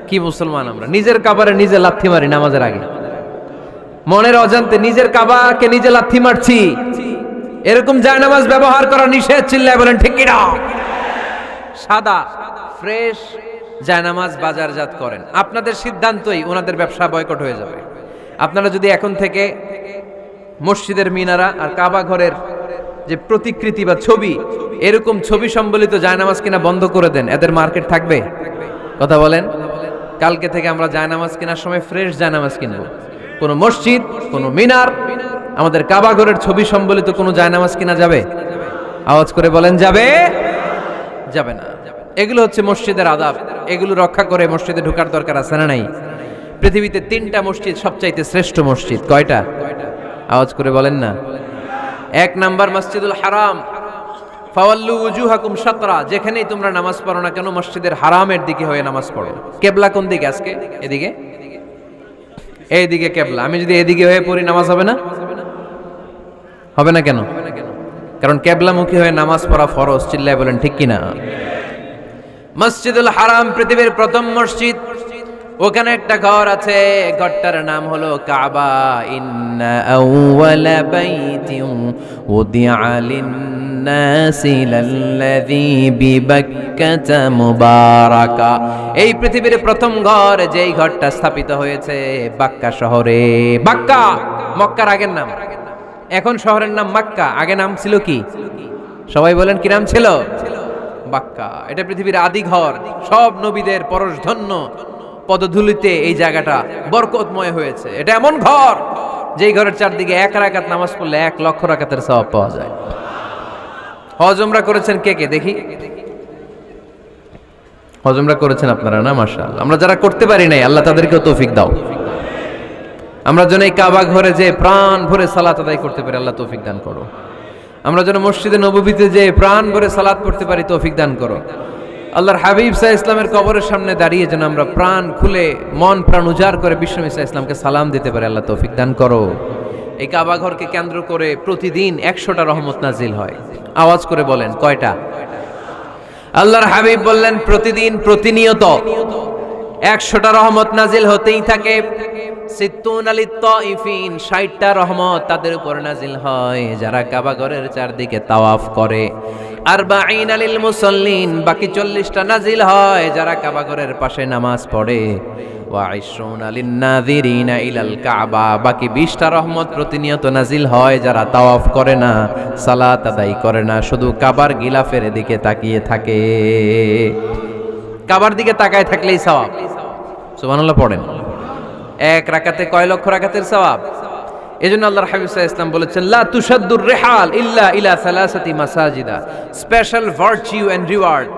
কি মুসলমান আমরা, নিজের কাবারে নিজে লাথি মারি নামাজের আগে, মনের অজান্তে নিজের কাবাকে নিজে লাথি মারছি। এরকম জায়নামাজ ব্যবহার করা নিষেধ, চিল্লায় বলেন ঠিক কিনা? সাদা ফ্রেশ জায়নামাজ বাজারজাত করেন, আপনাদের সিদ্ধান্তই ওনাদের ব্যবসা বয়কট হয়ে যাবে। আপনারা যদি এখন থেকে মসজিদের মিনারা আর কাবা ঘরের যে প্রতিকৃতি বা ছবি, এরকম ছবি সম্বলিত জায়নামাজ কিনা বন্ধ করে দেন, এদের মার্কেট থাকবে? কথা বলেন। কালকে থেকে আমরা জায়নামাজ কেনার সময় ফ্রেশ জায়নামাজ কিনবো। কোন মসজিদ, কোন মিনার, আমাদের কাবা ঘরের ছবি সম্বলিত কোন জায়নামাজ কিনা যাবে? আওয়াজ করে বলেন, যাবে? যাবে না। এগুলো হচ্ছে মসজিদের আদাব, এগুলো রক্ষা করে মসজিদে ঢোকার দরকার আছে না নাই? পৃথিবীতে 3টা মসজিদ সবচাইতে শ্রেষ্ঠ মসজিদ, কয়টা? আওয়াজ করে বলেন না। 1 নাম্বার মসজিদুল হারাম, ফাওয়াল্লু উজুহাকুম শাতরা, যেখানেই তোমরা নামাজ পড়ো না কেন মসজিদের হারামের দিকে হয়ে নামাজ পড়ো। কেবলা কোন দিকে আজকে? এদিকে, এইদিকে কেবলা। আমি যদি এদিকে হয়ে পড়ি, নামাজ হবে না? হবে না কেন? কারণ কেবলামুখী হয়ে নামাজ পড়া ফরজ। চিল্লায় বলেন ঠিক কিনা? মসজিদুল হারাম পৃথিবীর প্রথম মসজিদ। ওখানে একটা ঘর আছে, ঘরটার নাম হলো কাবা। ইন্না আউওয়ালা বাইতিন উদিআ লিন-নাসি লাল্লাযী বিবাক্কাতা মুবারাকা। এই পৃথিবীর প্রথম ঘর, যেই ঘরটা স্থাপিত হয়েছে বাক্কা শহরে। বাক্কা মক্কার আগের নাম, এখন শহরের নাম মক্কা। আগে নাম ছিল কি? সবাই বলেন, কি নাম ছিল? বাক্কা। এটা পৃথিবীর আদি ঘর। সব নবীদের পরশধন্য পদধূলিতে এই জায়গাটা বরকতময় হয়েছে। এটা এমন ঘর, যেই ঘরের চারদিকে 1 রাকাত নামাজ পড়লে 1 লক্ষ রাকাতের সওয়াব পাওয়া যায়। হজ উমরা করেছেন কে কে দেখি? হজ উমরা করেছেন আপনারা না? মাশাআল্লাহ। আমরা যারা করতে পারি নাই, আল্লাহ তাদেরকেও তৌফিক দাও। আমরা যেন এই কাবা ঘরে যে প্রাণ ভরে সালাত আদায় করতে পারি, আল্লাহ তৌফিক দান করো। আমরা যেন মসজিদে নববীতে যে প্রাণ ভরে সালাত পড়তে পারি, তৌফিক দান করো। আল্লাহর হাবিব সাল্লাল্লাহু আলাইহি ওয়াসাল্লামের কবরের সামনে দাঁড়িয়ে যেন আমরা প্রাণ খুলে, মন প্রাণ উজাড় করে বিশ্বনবী সাল্লাল্লাহু আলাইহি ওয়াসাল্লামকে সালাম দিতে পারি, আল্লাহ তৌফিক দান করো। এই কাবা ঘরকে কেন্দ্র করে প্রতিদিন 100টা রহমত নাজিল হয়। আওয়াজ করে বলেন, কয়টা? আল্লাহর হাবিব বললেন, প্রতিদিন, প্রতিনিয়ত 100টা রহমত নাজিল হতেই থাকে। 60টা রহমত তাদের উপর নাজিল হয় যারা কাবা ঘরের চারদিকে তাওয়াফ করে। 40 লিল মুসাল্লিন, বাকি 40টা নাজিল হয় যারা কাবা ঘরের পাশে নামাজ পড়ে। ওয়া 20 লিন নাযিরিনা ইলাল কাবা, বাকি 20টা রহমত প্রতিনিয়ত নাজিল হয় যারা তাওয়াফ করে না, সালাত আদায় করে না, শুধু কাবার গিলাফের দিকে তাকিয়ে থাকে। কাবার দিকে তাকায় থাকলেই সওয়াব। সুবহানাল্লাহ পড়েন। 1 রাকাতে কয় লক্ষ রাকাতের সওয়াব। এজন্য আল্লাহর হাবিব সাল্লাল্লাহু আলাইহি ওয়াসাল্লাম বলেছেন, লা তুশাদ্দুর রিহাল ইল্লা ইলা সালাসাতি মাসাজিদা। স্পেশাল ভার্চু এন্ড রিওয়ার্ড,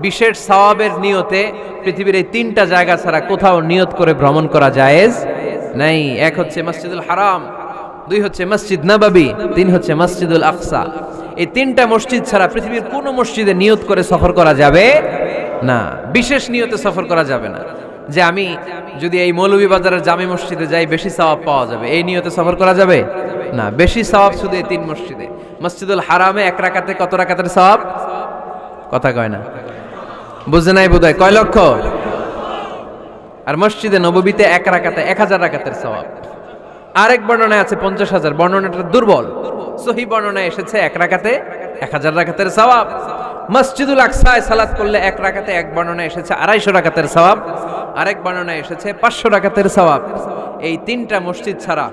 বিশেষ সওয়াবের নিয়তে পৃথিবীর এই 3টা জায়গা ছাড়া কোথাও নিয়ত করে ভ্রমণ করা জায়েজ নাই। এক হচ্ছে মসজিদুল হারাম, 2 হচ্ছে মসজিদ নববী, 3 হচ্ছে মসজিদুল আকসা। এই 3টা মসজিদ ছাড়া পৃথিবীর কোন মসজিদে নিয়ত করে সফর করা যাবে না, বিশেষ নিয়তে সফর করা যাবে না যে আমি যদি এই মৌলভীবাজারের জামে মসজিদে যাই বেশি সওয়াব পাওয়া যাবে, এই নিয়তে সফর করা যাবে না। বেশি সওয়াব শুধু এই 3 মসজিদে। মসজিদুল হারামে 1 রাকাতে কত রাকাতের সওয়াব? কথা কয় না, বুঝে নাই বোধহয়, কয় লক্ষ? আর মসজিদে নববীতে 1 রাকাতে 1000 রাকাতের সওয়াব। আরেক বর্ণনায় আছে 50,000, বর্ণনাটা দুর্বল। সহিহ বর্ণনায় এসেছে 1 রাকাতে 1000 রাকাতের সওয়াব। মসজিদুল আকসায় সালাত করলে 1 রাকাতে, এক বর্ণনায় এসেছে 250 রাকাতের সওয়াব, আরেক বর্ণনায় এসেছে 500 রাকাতের সওয়াব। এই 3টা মসজিদ ছাড়া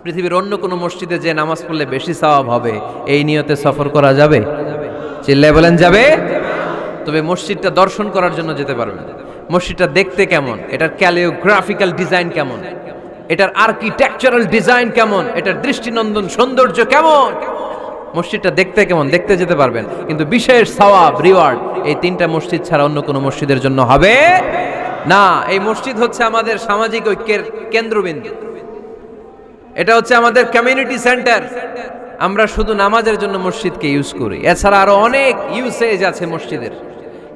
পৃথিবীর অন্য কোনো মসজিদে যে নামাজ পড়লে বেশি সওয়াব হবে, এই নিয়তে সফর করা যাবে? চিল্লায় বলেন যাবে। তবে মসজিদটা দর্শন করার জন্য যেতে পারবেন। মসজিদটা দেখতে কেমন, এটার ক্যালিওগ্রাফিক্যাল ডিজাইন কেমন, এটার আর্কিটেকচারাল ডিজাইন কেমন, এটার দৃষ্টিনন্দন সৌন্দর্য কেমন, মসজিদটা দেখতে কেমন, দেখতে যেতে পারবেন। কিন্তু বিশেষ সওয়াব, রিওয়ার্ড এই 3টা মসজিদ ছাড়া অন্য কোনো মসজিদের জন্য হবে না। এই মসজিদ হচ্ছে আমাদের সামাজিক ঐক্যের কেন্দ্রবিন্দু, এটা হচ্ছে আমাদের কমিউনিটি সেন্টার। আমরা শুধু নামাজের জন্য মসজিদকে ইউজ করি, এছাড়া আরো অনেক ইউসেজ আছে মসজিদের।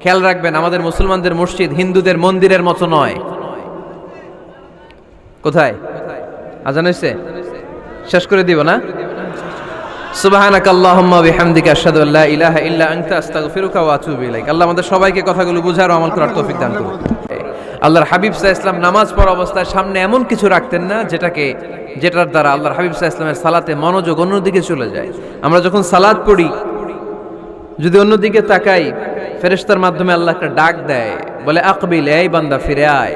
খেয়াল রাখবেন, আমাদের মুসলমানদের মসজিদ হিন্দুদের মন্দিরের মতো নয়। কোথায় আজান হইছে? শেষ করে দিব না? সুবহানাকাল্লাহুম্মা ওয়া বিহামদিকা আশহাদু আল্লা ইলাহা ইল্লা আনতা আস্তাগফিরুকা ওয়া আতুবু ইলাইক। আল্লাহ আমাদের সবাইকে কথাগুলো বুঝার ও আমল করার তৌফিক দান করুন। আল্লাহর হাবিব সাল্লাল্লাহু আলাইহি ওয়াসাল্লাম নামাজ পড়া অবস্থায় সামনে এমন কিছু রাখতেন না যেটার দ্বারা আল্লাহর হাবিব সাল্লাল্লাহু আলাইহি ওয়াসাল্লামের সালাতে মনোযোগ অন্যদিকে চলে যায়। আমরা যখন সালাত পড়ি যদি অন্যদিকে তাকাই, ফেরেশতার মাধ্যমে আল্লাহ একটা ডাক দেয়, বলে আকবিল, এই বান্দা ফিরে আয়,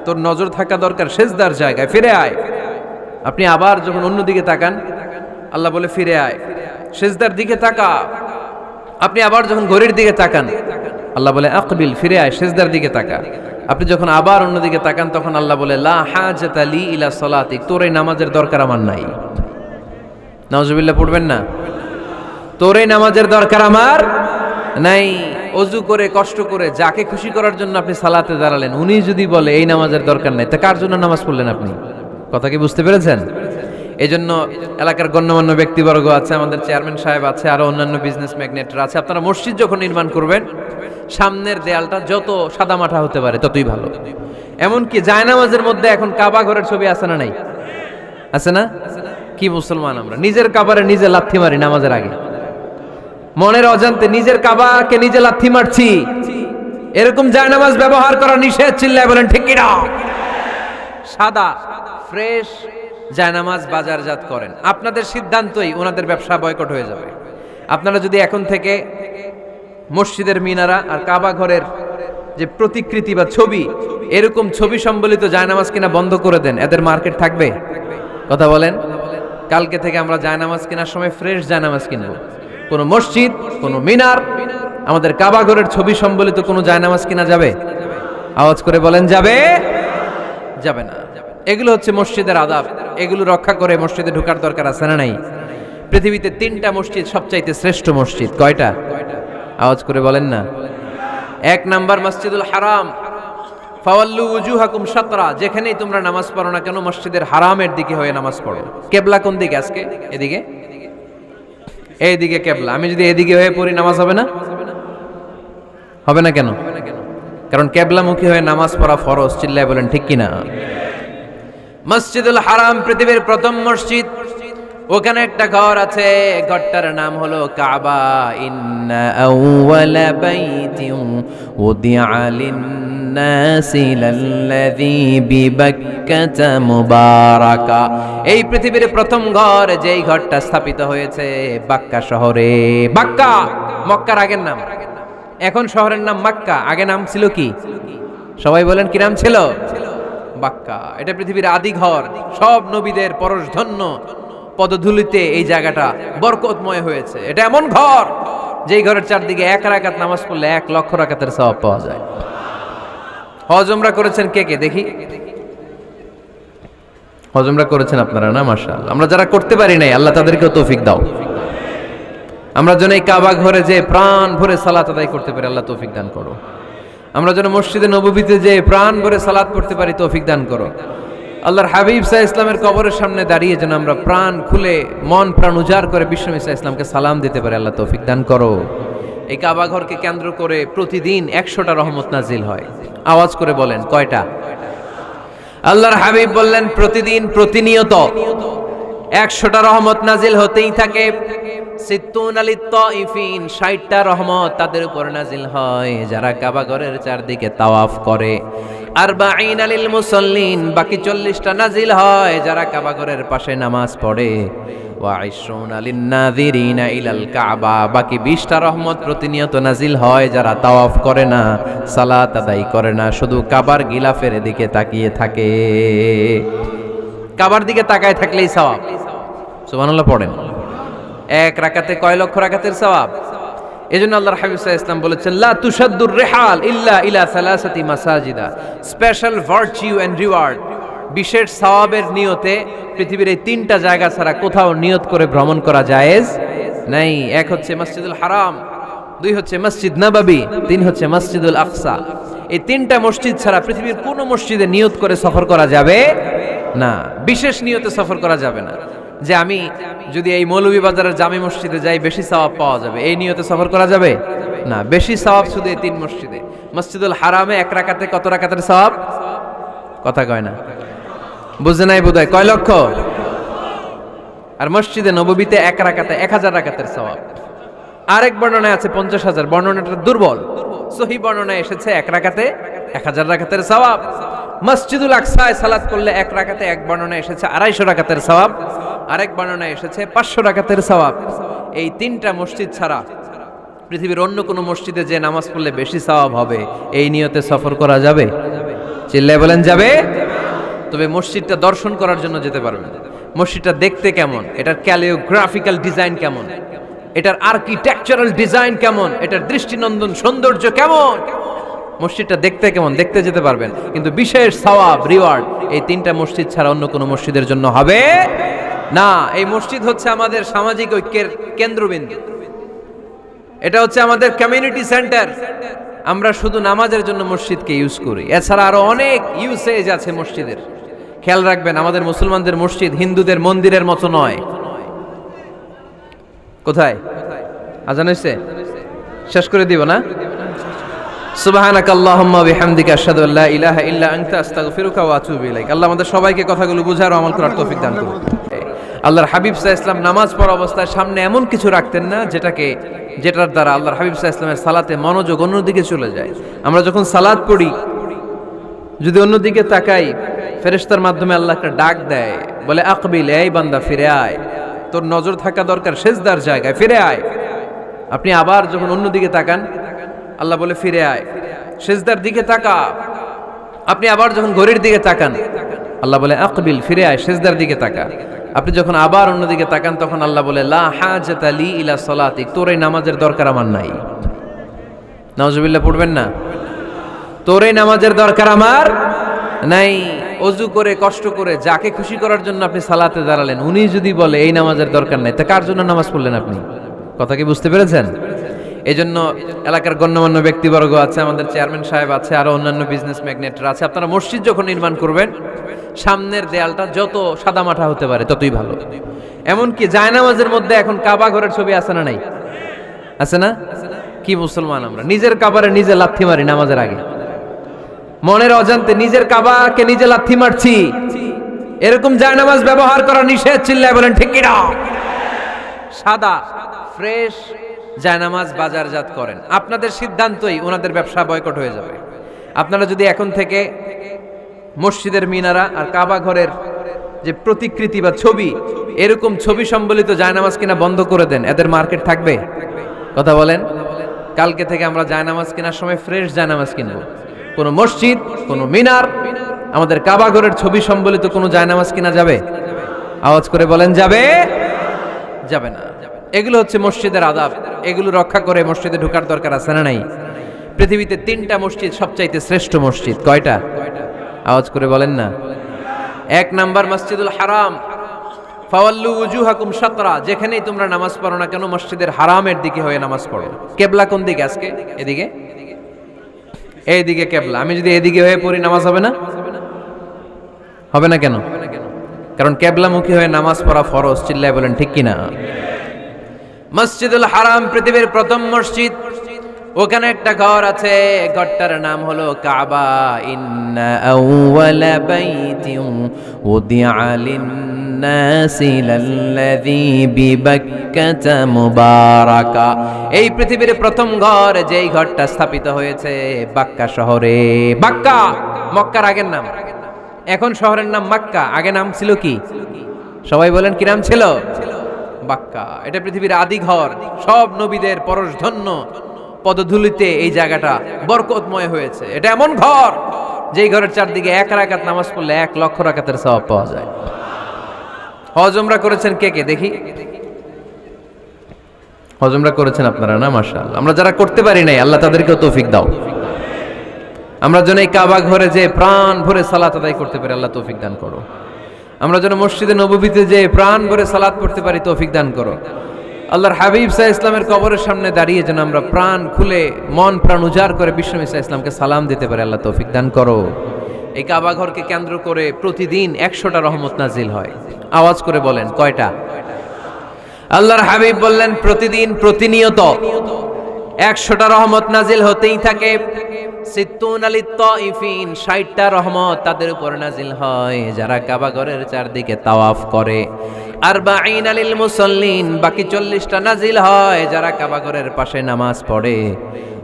তোর নজর থাকা দরকার সেজদার জায়গায়, ফিরে আয়। আপনি আবার যখন অন্যদিকে তাকান, আল্লাহ বলে ফিরে আয়, সেজদার দিকে তাকা। আপনি আবার যখন ঘড়ির দিকে তাকান, আল্লাহ বলে আকবিল, ফিরে আয়, সেজদার দিকে তাকা। আপনি যখন আবার অন্যদিকে তাকান, তখন আল্লাহ বলে লা হাজাতা লি ইলা সালাতিক, তোর এই নামাজের দরকার আমার নাই। নাউজুবিল্লাহ পড়বেন না? তোর এই নামাজের দরকার আমার নাই। অজু করে কষ্ট করে যাকে খুশি করার জন্য আপনি সালাতে দাঁড়ালেন, উনি যদি বলে এই নামাজের দরকার নাই, তা কার জন্য নামাজ পড়লেন আপনি? কথা কি বুঝতে পেরেছেন? এই জন্য এলাকার গণ্যমান্য ব্যক্তিবর্গ আছে, আমাদের চেয়ারম্যান সাহেব আছে, আরো অন্যান্য বিজনেস ম্যাগনেটরা আছে, আপনারা মসজিদ যখন নির্মাণ করবেন, সামনের দেয়ালটা যত সাদামাটা হতে পারে ততই ভালো। এমনকি জায়নামাজের মধ্যে এখন কাবা ঘরের ছবি আছে না নাই? আছে না? কি মুসলমান আমরা, নিজের কাবারে নিজে লাথি মারি নামাজের আগে, মনের অজান্তে নিজের কাবাকে নিজে লাথি মারছি। এরকম জায়নামাজ ব্যবহার করা নিষেধ। চিল্লায় বলেন ঠিক কিনা? সাদা ফ্রেশ জায়নামাজ বাজারজাত করেন, আপনাদের সিদ্ধান্তই ওনাদের ব্যবসা বয়কট হয়ে যাবে। আপনারা যদি এখন থেকে মসজিদের মিনারা আর কাবা ঘরের যে প্রতিকৃতি বা ছবি, এরকম ছবি সম্বলিত জায়নামাজ কিনা বন্ধ করে দেন, এদের মার্কেট থাকবে? কথা বলেন। কালকে থেকে আমরা জায়নামাজ কেনার সময় ফ্রেশ জায়নামাজ কিনবো। কোন মসজিদ, কোন মিনার, আমাদের কাবা ঘরের ছবি সম্বলিত কোন জায়নামাজ কিনা যাবে? আওয়াজ করে বলেন যাবে? যাবে না। এগুলো হচ্ছে মসজিদের আদাব, এগুলো রক্ষা করে মসজিদে ঢোকার দরকার আছে না নাই? পৃথিবীতে 3টা মসজিদ সবচাইতে শ্রেষ্ঠ মসজিদ। কয়টা? আওয়াজ করে বলেন না। 1 নাম্বার মসজিদুল হারাম, ফাওয়াল্লু উজুহাকুম শাতরা, যেখানেই তোমরা নামাজ পড়ো না কেন মসজিদের হারামের দিকে হয়ে নামাজ পড়ো। কেবলা কোন দিকে আজকে? এদিকে, এইদিকে কেবলা। আমি যদি এদিকে হয়ে পড়ি নামাজ হবে না? হবে না কেন? কারণ কেবলামুখী হয়ে নামাজ পড়া ফরজ। চিল্লায় বলেন ঠিক কিনা? মসজিদুল হারাম পৃথিবীর প্রথম মসজিদ। ওখানে একটা ঘর আছে, ঘরটার নাম হলো কাবা। ইন্না আউওয়ালা বাইতিন উদিআ লিন-নাসি লাল্লাযী বিবাক্কাতা মুবারাকা। এই পৃথিবীর প্রথম ঘর, যেই ঘরটা স্থাপিত হয়েছে বাক্কা শহরে। বাক্কা মক্কার আগের নাম, এখন শহরের নাম মক্কা। আগে নাম ছিল কি? সবাই বলেন কি নাম ছিল? বাক্কা। এটা পৃথিবীর আদি ঘর। সব নবীদের পরশধন্য পদধূলিতে এই জায়গাটা বরকতময় হয়েছে। এটা এমন ঘর যেই ঘরের চারদিকে 1 রাকাত নামাজ পড়লে 1 লক্ষ রাকাতের সওয়াব পাওয়া যায়। হজ উমরা করেছেন কে কে দেখি? হজ উমরা করেছেন আপনারা না? মাশাআল্লাহ। আমরা যারা করতে পারি নাই, আল্লাহ তাদেরকেও তৌফিক দাও। আমরা যেন এই কাবা ঘরে যে প্রাণ ভরে সালাত আদায় করতে পারি, আল্লাহ তৌফিক দান করো। আমরা যেন মসজিদে নববীতে যে প্রাণ ভরে সালাত পড়তে পারি, তৌফিক দান করো। আল্লাহর হাবিব সাল্লাল্লাহু আলাইহি ইসলামের কবরের সামনে দাঁড়িয়ে যেন আমরা প্রাণ খুলে মন প্রাণ উজাড় করে বিশ্বনবী সাল্লাল্লাহু আলাইহি ইসলামকে সালাম দিতে পারি। আল্লাহ তৌফিক দান করো। এই কাবা ঘরকে কেন্দ্র করে প্রতিদিন 100টা রহমত নাজিল হয়। আওয়াজ করে বলেন কয়টা? আল্লাহর হাবিব বললেন প্রতিদিন প্রতিনিয়ত 100টা রহমত নাজিল হতেই থাকে। 60টা রহমত তাদের উপর নাজিল হয় যারা কাবা ঘরের চারদিকে তাওয়াফ করে। 40 লিল মুসাল্লিন, বাকি 40টা নাজিল হয় যারা কাবা ঘরের পাশে নামাজ পড়ে। ওয়া 20 লিন নাযিরিনা ইলাল কাবা, বাকি 20টা রহমত প্রতিনিয়ত নাজিল হয় যারা তাওয়াফ করে না, সালাত আদায় করে না, শুধু কাবার গিলাফের দিকে তাকিয়ে থাকে। কাবার দিকে তাকায় থাকলেই সওয়াব। সুবহানাল্লাহ পড়েন। এক রাকাতে কয় লক্ষ রাকাতের সওয়াব। এজন্য আল্লাহর হাবিব সাল্লাল্লাহু আলাইহি ওয়াসাল্লাম বলেছেন লা তুশাদ্দুর রিহাল ইল্লা ইলা সালাসাতি মাসাজিদা, স্পেশাল ভার্চু এন্ড রিওয়ার্ড, বিশেষ সওয়াবের নিয়তে পৃথিবীর এই 3টা জায়গা ছাড়া কোথাও নিয়ত করে ভ্রমণ করা জায়েজ নাই। এক হচ্ছে মসজিদুল হারাম, 2 হচ্ছে মসজিদ নববী, 3 হচ্ছে মসজিদুল আকসা। এই 3টা মসজিদ ছাড়া পৃথিবীর কোনো মসজিদে নিয়ত করে সফর করা যাবে না, বিশেষ নিয়তে সফর করা যাবে না। যে আমি যদি এই মৌলভীবাজারের জামে মসজিদে যাই বেশি সওয়াব পাওয়া যাবে, এই নিয়তে সফর করা যাবে না। বেশি সওয়াব শুধু এই 3 মসজিদে। মসজিদুল হারামে 1 রাকাতে কত রাকাতের সওয়াব? কথা কয় না, বুঝে নাই বোধহয়। কয় লক্ষ? আর মসজিদে নববীতে 1 রাকাতে 1000 রাকাতের সওয়াব। আরেক বর্ণনায় আছে 50,000, বর্ণনাটা দুর্বল। সহিহ বর্ণনায় এসেছে 1 রাকাতে 1000 রাকাতের সওয়াব। মসজিদুল আকসায় সালাত করলে 1 রাকাতে, এক বর্ণনায় এসেছে 250 রাকাতের সওয়াব, আরেক বর্ণনায় এসেছে 500 রাকাতের সওয়াব। এই 3টা মসজিদ ছাড়া পৃথিবীর অন্য কোনো মসজিদে যে নামাজ পড়লে বেশি সওয়াব হবে, এই নিয়তে সফর করা যাবে? চিল্লায় বলেন যাবে। তবে মসজিদটা দর্শন করার জন্য যেতে পারবেন। মসজিদটা দেখতে কেমন, এটার ক্যালিওগ্রাফিক্যাল ডিজাইন কেমন, এটার আর্কিটেকচারাল ডিজাইন কেমন, এটার দৃষ্টিনন্দন সৌন্দর্য কেমন, মসজিদটা দেখতে কেমন, দেখতে যেতে পারবেন। কিন্তু বিশেষ সওয়াব রিওয়ার্ড এই 3টা মসজিদ ছাড়া অন্য কোনো মসজিদের জন্য হবে না। এই মসজিদ হচ্ছে আমাদের সামাজিক ঐক্যের কেন্দ্রবিন্দু, এটা হচ্ছে আমাদের কমিউনিটি সেন্টার। আমরা শুধু নামাজের জন্য মসজিদকে ইউজ করি, এছাড়া আরো অনেক ইউসেজ আছে মসজিদের। খেয়াল রাখবেন, আমাদের মুসলমানদের মসজিদ হিন্দুদের মন্দিরের মতো নয়। কোথায় আজান হইছে? শেষ করে দিব না? সুবহানাকাল্লাহুম্মা বিহামদিকা আশহাদু আল্লা ইলাহা ইল্লা আনতা আস্তাগফিরুকা ওয়া আতুবু ইলাইক। আল্লাহ আমাদের সবাইকে কথাগুলো বুঝার ও আমল করার তৌফিক দান করুন। আল্লাহর হাবিব সাল্লাল্লাহু আলাইহি ওয়াসাল্লাম নামাজ পড়া অবস্থায় সামনে এমন কিছু রাখতেন না যেটার দ্বারা আল্লাহর হাবিব সাল্লাল্লাহু আলাইহি ওয়াসাল্লামের সালাতে মনোযোগ অন্যদিকে চলে যায়। আমরা যখন সালাত পড়ি যদি অন্যদিকে তাকাই, ফেরেশতার মাধ্যমে আল্লাহ একটা ডাক দেয়, বলে আকবিল, এই বান্দা ফিরে আয়, তোর নজর থাকা দরকার সেজদার জায়গায়, ফিরে আয়। আপনি আবার যখন অন্যদিকে তাকান, আল্লাহ বলে ফিরে আয়, সেজদার দিকে তাকা। আপনি আবার যখন ঘড়ির দিকে তাকান, আল্লাহ বলে আকবিল, ফিরে আয়, সেজদার দিকে তাকা। আপনি যখন আবার অন্যদিকে তাকান, তখন আল্লাহ বলে লা হাজাতা লি ইলা সালাতিক, তোর এই নামাজের দরকার আমার নাই। নাউজুবিল্লাহ পড়বেন না? তোর এই নামাজের দরকার আমার নাই। অজু করে কষ্ট করে যাকে খুশি করার জন্য আপনি সালাতে দাঁড়ালেন, উনি যদি বলে এই নামাজের দরকার নাই, তা কার জন্য নামাজ পড়লেন আপনি? কথা কি বুঝতে পেরেছেন? এই জন্য এলাকার গণ্যমান্য ব্যক্তিবর্গ আছে, আমাদের চেয়ারম্যান সাহেব আছে, আরো অন্যান্য বিজনেস ম্যাগনেটরা আছে। আপনারা মসজিদ যখন নির্মাণ করবেন, সামনের দেয়ালটা যত সাদামাটা হতে পারে ততই ভালো। এমনকি জায়নামাজের মধ্যে এখন কাবা ঘরের ছবি আছে না নাই? আছে না? কি মুসলমান আমরা, নিজের কাবারে নিজে লাথি মারি নামাজের আগে, মনের অজান্তে নিজের কাবাকে নিজে লাথি মারছি। এরকম জায়নামাজ ব্যবহার করা নিষেধ। চিল্লায় বলেন ঠিক কি না? সাদা ফ্রেশ জায়নামাজ বাজারজাত করেন, আপনাদের সিদ্ধান্তই ওনাদের ব্যবসা বয়কট হয়ে যাবে। আপনারা যদি এখন থেকে মসজিদের মিনারা আর কাবা ঘরের যে প্রতিকৃতি বা ছবি, এরকম ছবি সম্বলিত জায়নামাজ কিনা বন্ধ করে দেন, এদের মার্কেট থাকবে? কথা বলেন। কালকে থেকে আমরা জায়নামাজ কেনার সময় ফ্রেশ জায়নামাজ কিনবো। কোনো মসজিদ, কোনো মিনার, আমাদের কাবা ঘরের ছবি সম্বলিত কোনো জায়নামাজ কিনা যাবে? আওয়াজ করে বলেন যাবে? যাবে না। এগুলো হচ্ছে মসজিদের আদাব, এগুলো রক্ষা করে মসজিদে ঢোকার দরকার আছে না নাই? পৃথিবীতে 3টা মসজিদ সবচাইতে শ্রেষ্ঠ মসজিদ। কয়টা? আওয়াজ করে বলেন না। 1 নাম্বার মসজিদুল হারাম, ফাওয়াল্লু উজুহাকুম শাতরা, যেখানেই তোমরা নামাজ পড়ো না কেন মসজিদের হারামের দিকে হয়ে নামাজ পড়ো। কেবলা কোন দিকে আজকে? এদিকে, এইদিকে কেবলা। আমি যদি এদিকে হয়ে পড়ি নামাজ হবে না? হবে না কেন? কারণ কেবলামুখী হয়ে নামাজ পড়া ফরজ। চিল্লায় বলেন ঠিক কিনা? মসজিদুল হারাম পৃথিবীর প্রথম মসজিদ। ওখানে একটা ঘর আছে, ঘরটার নাম হলো কাবা। ইন্না আউওয়ালা বাইতিন উদিআ লিন-নাসি লাল্লাযী বিবাক্কাতা মুবারাকা। এই পৃথিবীর প্রথম ঘর, যেই ঘরটা স্থাপিত হয়েছে বাক্কা শহরে। বাক্কা মক্কার আগের নাম, এখন শহরের নাম মক্কা। আগে নাম ছিল কি? সবাই বলেন, কি নাম ছিল? বাক্কা। এটা পৃথিবীর আদি ঘর। সব নবীদের পরশধন্য পদধূলিতে এই জায়গাটা বরকতময় হয়েছে। এটা এমন ঘর যেই ঘরের চারদিকে 1 রাকাত নামাজ পড়লে 1 লক্ষ রাকাতের সওয়াব পাওয়া যায়। হজ উমরা করেছেন কে কে দেখি? হজ উমরা করেছেন আপনারা না? মাশাআল্লাহ। আমরা যারা করতে পারি নাই, আল্লাহ তাদেরকেও তৌফিক দাও। আমরা যেন এই কাবা ঘরে যে প্রাণ ভরে সালাত আদায় করতে পারি, আল্লাহ তৌফিক দান করো। আমরা যেন মসজিদে নববীতে যে প্রাণ ভরে সালাত পড়তে পারি, তৌফিক দান করো। আল্লাহর হাবিব সাল্লাল্লাহু আলাইহি ইসলামের কবরের সামনে দাঁড়িয়ে যেন আমরা প্রাণ খুলে মন প্রাণ উজাড় করে বিশ্বনবী সাল্লাল্লাহু আলাইহি ইসলামকে সালাম দিতে পারি, আল্লাহ তৌফিক দান করো। এই কাবা ঘরকে কেন্দ্র করে প্রতিদিন 100টা রহমত নাজিল হয়। আওয়াজ করে বলেন, কয়টা? আল্লাহর হাবিব বললেন প্রতিদিন প্রতিনিয়ত 100টা রহমত নাজিল হতেই থাকে। 60টা রহমত তাদের উপর নাজিল হয় যারা কাবা ঘরের চারদিকে তাওয়াফ করে। 40 লিল মুসাল্লিন, বাকি 40টা নাজিল হয় যারা কাবা ঘরের পাশে নামাজ পড়ে।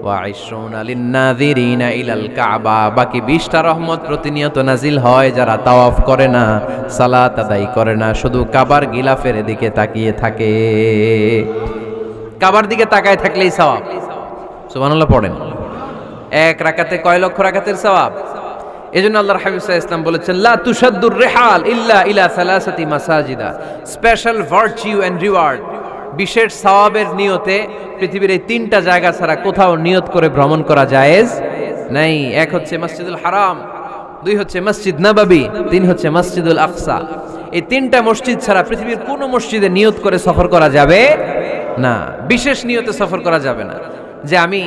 ওয়া 20 লিন নাযিরিনা ইলাল কাবা, বাকি 20টা রহমত প্রতিনিয়ত নাজিল হয় যারা তাওয়াফ করে না, সালাত আদায় করে না, শুধু কাবার গিলাফের দিকে তাকিয়ে থাকে। কাবার দিকে তাকায় থাকলেই সওয়াব। সুবহানাল্লাহ পড়েন। 1 রাকাতে কয় লক্ষ রাকাতের সওয়াব? এজন্য আল্লাহর হাবিব সাল্লাল্লাহু আলাইহি ওয়াসাল্লাম বলেছেন, লা তুশাদ্দুর রিহাল ইল্লা ইলা সালাসাতি মাসাজিদা। স্পেশাল ভার্চু এন্ড রিওয়ার্ড, বিশেষ সওয়াবের নিয়তে পৃথিবীর এই 3টা জায়গা ছাড়া কোথাও নিয়ত করে ভ্রমণ করা জায়েজ নাই। 1 হচ্ছে মসজিদুল হারাম, 2 হচ্ছে মসজিদ নববী, 3 হচ্ছে মসজিদুল আকসা। এই 3টা মসজিদ ছাড়া পৃথিবীর কোনো মসজিদে নিয়ত করে সফর করা যাবে না। বিশেষ নিয়তে সফর করা যাবে না, যে আমি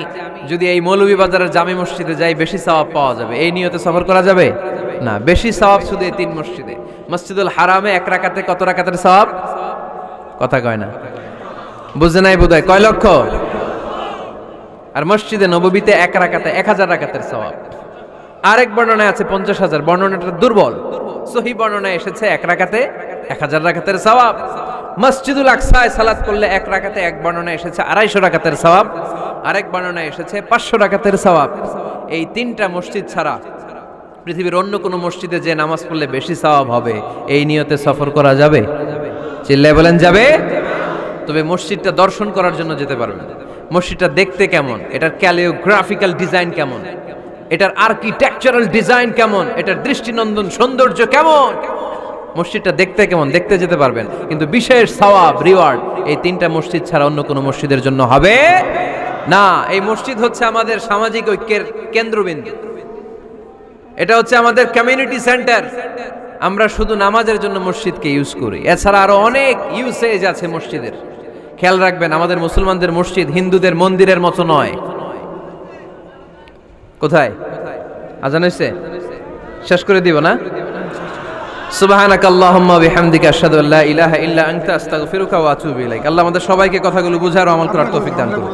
যদি এই মৌলভীবাজারের জামে মসজিদে যাই বেশি সওয়াব পাওয়া যাবে, এই নিয়তে সফর করা যাবে না। বেশি সওয়াব শুধু এই 3 মসজিদে। মসজিদুল হারামে 1 রাকাতে কত রাকাতের সওয়াব? কথা কয় না, বুঝে নাই বোধহয়। কয় লক্ষ? আর মসজিদে নববীতে 1 রাকাতে 1000 রাকাতের সওয়াব। আরেক বর্ণনায় আছে 50,000, বর্ণনাটা দুর্বল। সহিহ বর্ণনায় এসেছে 1 রাকাতে 1000 রাকাতের সওয়াব। মসজিদুল আকসায় সালাত করলে 1 রাকাতে, এক বর্ণনায় এসেছে 250 রাকাতের সওয়াব, আরেক বর্ণনায় এসেছে 500 রাকাতের সওয়াব। এই 3টা মসজিদ ছাড়া পৃথিবীর অন্য কোনো মসজিদে যে নামাজ পড়লে বেশি সওয়াব হবে, এই নিয়তে সফর করা যাবে? চিল্লায় বলেন যাবে। তবে মসজিদটা দর্শন করার জন্য যেতে পারবেন। মসজিদটা দেখতে কেমন, এটার ক্যালিওগ্রাফিক্যাল ডিজাইন কেমন, এটার আর্কিটেকচারাল ডিজাইন কেমন, এটার দৃষ্টিনন্দন সৌন্দর্য কেমন, মসজিদটা দেখতে কেমন, দেখতে যেতে পারবেন। কিন্তু বিশেষ সওয়াব রিওয়ার্ড এই 3টা মসজিদ ছাড়া অন্য কোনো মসজিদের জন্য হবে না। এই মসজিদ হচ্ছে আমাদের সামাজিক ঐক্যের কেন্দ্রবিন্দু, এটা হচ্ছে আমাদের কমিউনিটি সেন্টার। আমরা শুধু নামাজের জন্য মসজিদকে ইউজ করি, এছাড়া আরো অনেক ইউসেজ আছে মসজিদের। খেয়াল রাখবেন, আমাদের মুসলমানদের মসজিদ হিন্দুদের মন্দিরের মতো নয়। কোথায় আজান হইছে? শেষ করে দিব না? সুবহানাকাল্লাহুম্মা বিহামদিকা আশহাদু আল্লা ইলাহা ইল্লা আনতা আস্তাগফিরুকা ওয়া আতুবু ইলাইক। আল্লাহ আমাদের সবাইকে কথাগুলো বুঝার ও আমল করার তৌফিক দান করুন।